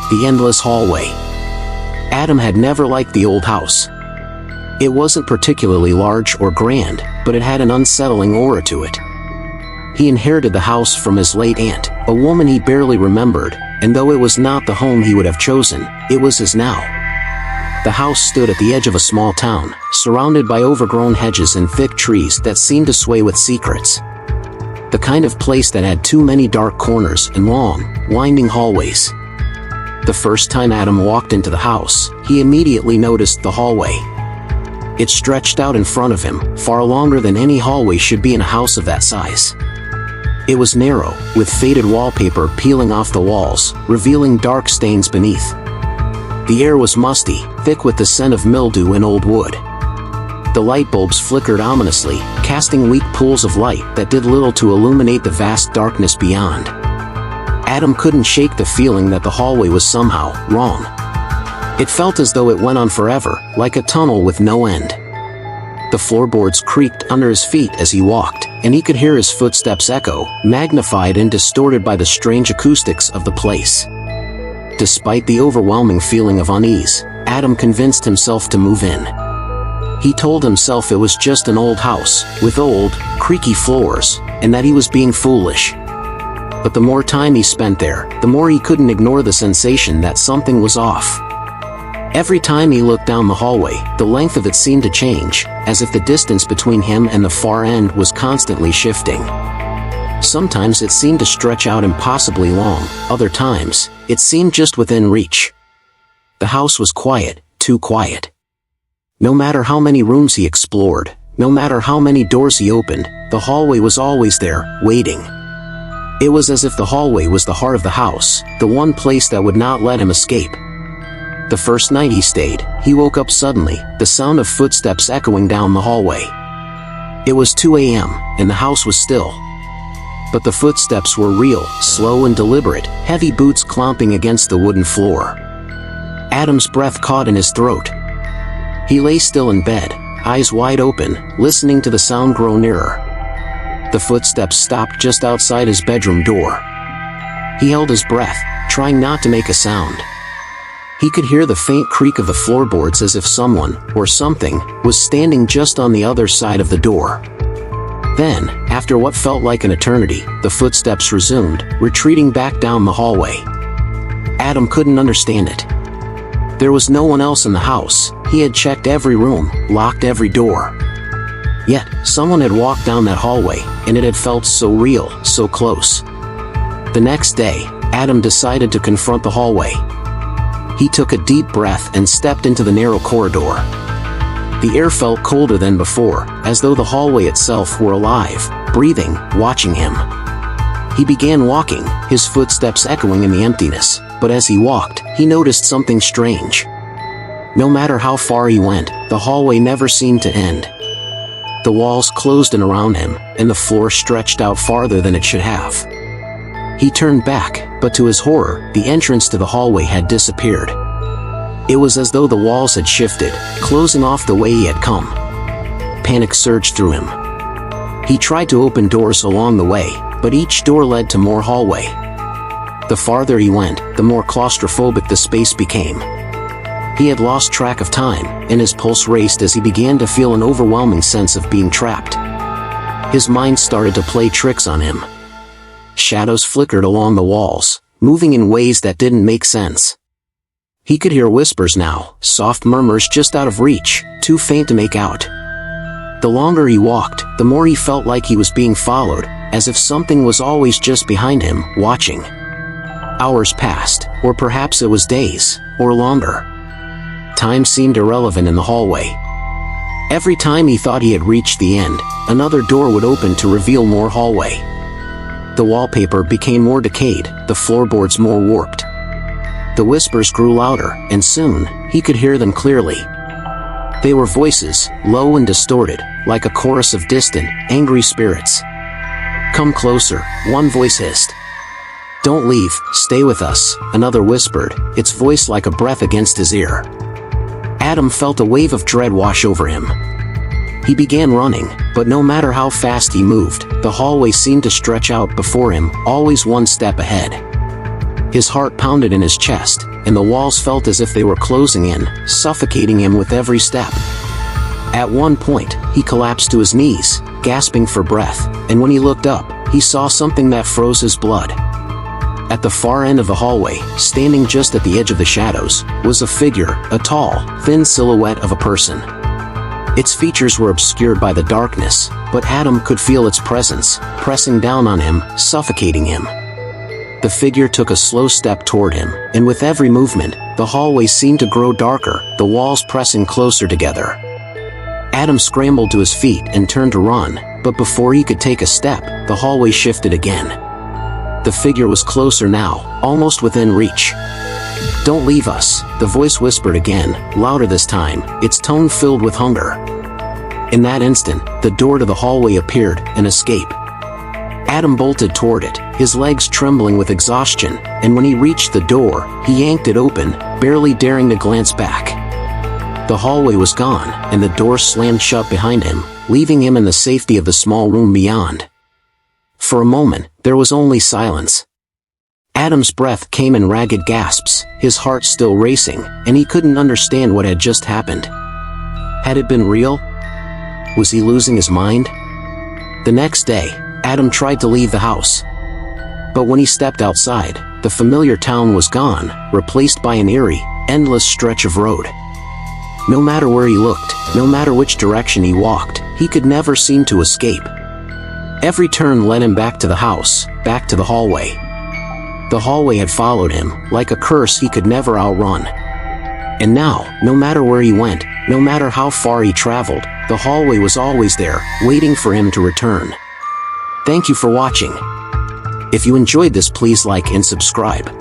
the endless hallway. Adam had never liked the old house. It wasn't particularly large or grand, but it had an unsettling aura to it. He inherited the house from his late aunt, a woman he barely remembered, and though it was not the home he would have chosen, it was his now. The house stood at the edge of a small town, surrounded by overgrown hedges and thick trees that seemed to sway with secrets. The kind of place that had too many dark corners and long, winding hallways. The first time Adam walked into the house, he immediately noticed the hallway. It stretched out in front of him, far longer than any hallway should be in a house of that size. It was narrow, with faded wallpaper peeling off the walls, revealing dark stains beneath. The air was musty, thick with the scent of mildew and old wood. The light bulbs flickered ominously, casting weak pools of light that did little to illuminate the vast darkness beyond. Adam couldn't shake the feeling that the hallway was somehow wrong. It felt as though it went on forever, like a tunnel with no end. The floorboards creaked under his feet as he walked, and he could hear his footsteps echo, magnified and distorted by the strange acoustics of the place. Despite the overwhelming feeling of unease, Adam convinced himself to move in. He told himself it was just an old house, with old, creaky floors, and that he was being foolish. But the more time he spent there, the more he couldn't ignore the sensation that something was off. Every time he looked down the hallway, the length of it seemed to change, as if the distance between him and the far end was constantly shifting. Sometimes it seemed to stretch out impossibly long, other times, it seemed just within reach. The house was quiet, too quiet. No matter how many rooms he explored, no matter how many doors he opened, the hallway was always there, waiting. It was as if the hallway was the heart of the house, the one place that would not let him escape. The first night he stayed, he woke up suddenly, the sound of footsteps echoing down the hallway. It was 2 a.m., and the house was still. But the footsteps were real, slow and deliberate, heavy boots clomping against the wooden floor. Adam's breath caught in his throat. He lay still in bed, eyes wide open, listening to the sound grow nearer. The footsteps stopped just outside his bedroom door. He held his breath, trying not to make a sound. He could hear the faint creak of the floorboards as if someone, or something, was standing just on the other side of the door. Then, after what felt like an eternity, the footsteps resumed, retreating back down the hallway. Adam couldn't understand it. There was no one else in the house. He had checked every room, locked every door. Yet, someone had walked down that hallway, and it had felt so real, so close. The next day, Adam decided to confront the hallway. He took a deep breath and stepped into the narrow corridor. The air felt colder than before, as though the hallway itself were alive, breathing, watching him. He began walking, his footsteps echoing in the emptiness, but as he walked, he noticed something strange. No matter how far he went, the hallway never seemed to end. The walls closed in around him, and the floor stretched out farther than it should have. He turned back, but to his horror, the entrance to the hallway had disappeared. It was as though the walls had shifted, closing off the way he had come. Panic surged through him. He tried to open doors along the way, but each door led to more hallway. The farther he went, the more claustrophobic the space became. He had lost track of time, and his pulse raced as he began to feel an overwhelming sense of being trapped. His mind started to play tricks on him. Shadows flickered along the walls, moving in ways that didn't make sense. He could hear whispers now, soft murmurs just out of reach, too faint to make out. The longer he walked, the more he felt like he was being followed, as if something was always just behind him, watching. Hours passed, or perhaps it was days, or longer. Time seemed irrelevant in the hallway. Every time he thought he had reached the end, another door would open to reveal more hallway. The wallpaper became more decayed, the floorboards more warped. The whispers grew louder, and soon, he could hear them clearly. They were voices, low and distorted, like a chorus of distant, angry spirits. "Come closer," one voice hissed. "Don't leave, stay with us," another whispered, its voice like a breath against his ear. Adam felt a wave of dread wash over him. He began running, but no matter how fast he moved, the hallway seemed to stretch out before him, always one step ahead. His heart pounded in his chest, and the walls felt as if they were closing in, suffocating him with every step. At one point, he collapsed to his knees, gasping for breath, and when he looked up, he saw something that froze his blood. At the far end of the hallway, standing just at the edge of the shadows, was a figure, a tall, thin silhouette of a person. Its features were obscured by the darkness, but Adam could feel its presence, pressing down on him, suffocating him. The figure took a slow step toward him, and with every movement, the hallway seemed to grow darker, the walls pressing closer together. Adam scrambled to his feet and turned to run, but before he could take a step, the hallway shifted again. The figure was closer now, almost within reach. "Don't leave us," the voice whispered again, louder this time, its tone filled with hunger. In that instant, the door to the hallway appeared, an escape. Adam bolted toward it, his legs trembling with exhaustion, and when he reached the door, he yanked it open, barely daring to glance back. The hallway was gone, and the door slammed shut behind him, leaving him in the safety of the small room beyond. For a moment, there was only silence. Adam's breath came in ragged gasps, his heart still racing, and he couldn't understand what had just happened. Had it been real? Was he losing his mind? The next day, Adam tried to leave the house. But when he stepped outside, the familiar town was gone, replaced by an eerie, endless stretch of road. No matter where he looked, no matter which direction he walked, he could never seem to escape. Every turn led him back to the house, back to the hallway. The hallway had followed him, like a curse he could never outrun. And now, no matter where he went, no matter how far he traveled, the hallway was always there, waiting for him to return. Thank you for watching. If you enjoyed this, please like and subscribe.